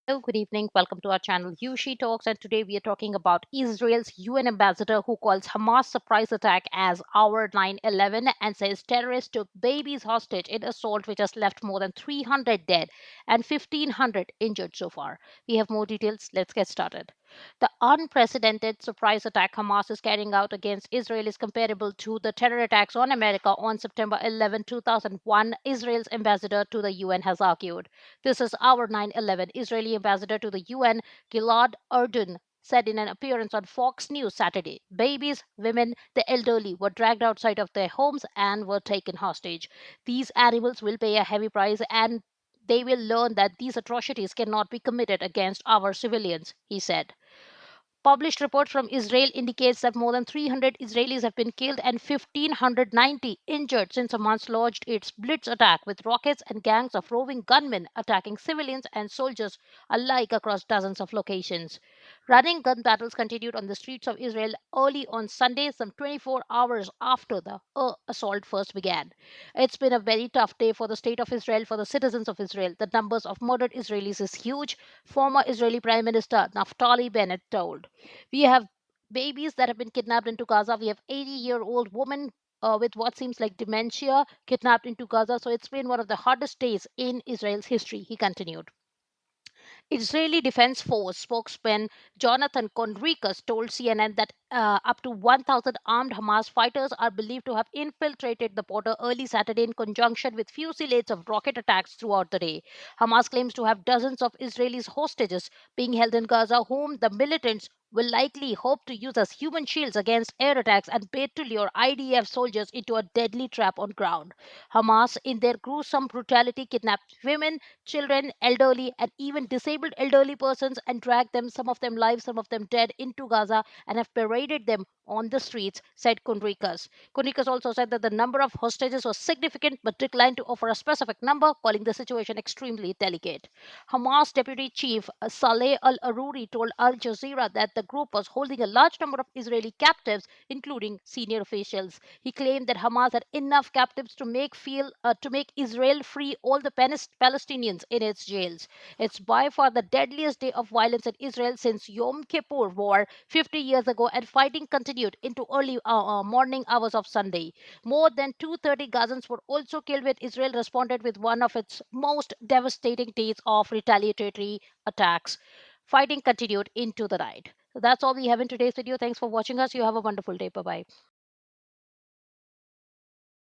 Hello, good evening. Welcome to our channel Yushi Talks. And today we are talking about Israel's UN ambassador who calls Hamas surprise attack as our 9/11 and says terrorists took babies hostage in assault which has left more than 300 dead and 1,500 injured so far. We have more details. Let's get started. The unprecedented surprise attack Hamas is carrying out against Israel is comparable to the terror attacks on America on September 11, 2001, Israel's ambassador to the UN has argued. This is our 9/11. Israeli ambassador to the UN, Gilad Erdan, said in an appearance on Fox News Saturday. Babies, women, the elderly were dragged outside of their homes and were taken hostage. These animals will pay a heavy price and they will learn that these atrocities cannot be committed against our civilians, he said. Published report from Israel indicates that more than 300 Israelis have been killed and 1,590 injured since Hamas launched its blitz attack with rockets and gangs of roving gunmen attacking civilians and soldiers alike across dozens of locations. Running gun battles continued on the streets of Israel early on Sunday, some 24 hours after the assault first began. It's been a very tough day for the state of Israel, for the citizens of Israel. The numbers of murdered Israelis is huge, former Israeli Prime Minister Naftali Bennett told. We have babies that have been kidnapped into Gaza. We have 80-year-old woman with what seems like dementia kidnapped into Gaza. So it's been one of the hardest days in Israel's history, he continued. Israeli Defense Force spokesman Jonathan Conricus told CNN that up to 1,000 armed Hamas fighters are believed to have infiltrated the border early Saturday in conjunction with fusillades of rocket attacks throughout the day. Hamas claims to have dozens of Israelis hostages being held in Gaza, whom the militants will likely hope to use as human shields against air attacks and bait to lure IDF soldiers into a deadly trap on ground. Hamas, in their gruesome brutality, kidnapped women, children, elderly, and even disabled elderly persons and dragged them, some of them live, some of them dead, into Gaza and have paraded them on the streets, said Kunrikas. Kunrikas also said that the number of hostages was significant but declined to offer a specific number, calling the situation extremely delicate. Hamas deputy chief Saleh al Aruri told Al Jazeera that the group was holding a large number of Israeli captives, including senior officials. He claimed that Hamas had enough captives to make Israel free all the Palestinians in its jails. It's by far the deadliest day of violence in Israel since Yom Kippur War 50 years ago, and fighting continued into early morning hours of Sunday. More than 230 Gazans were also killed when Israel responded with one of its most devastating days of retaliatory attacks. Fighting continued into the night. So that's all we have in today's video. Thanks for watching us. You have a wonderful day. Bye bye.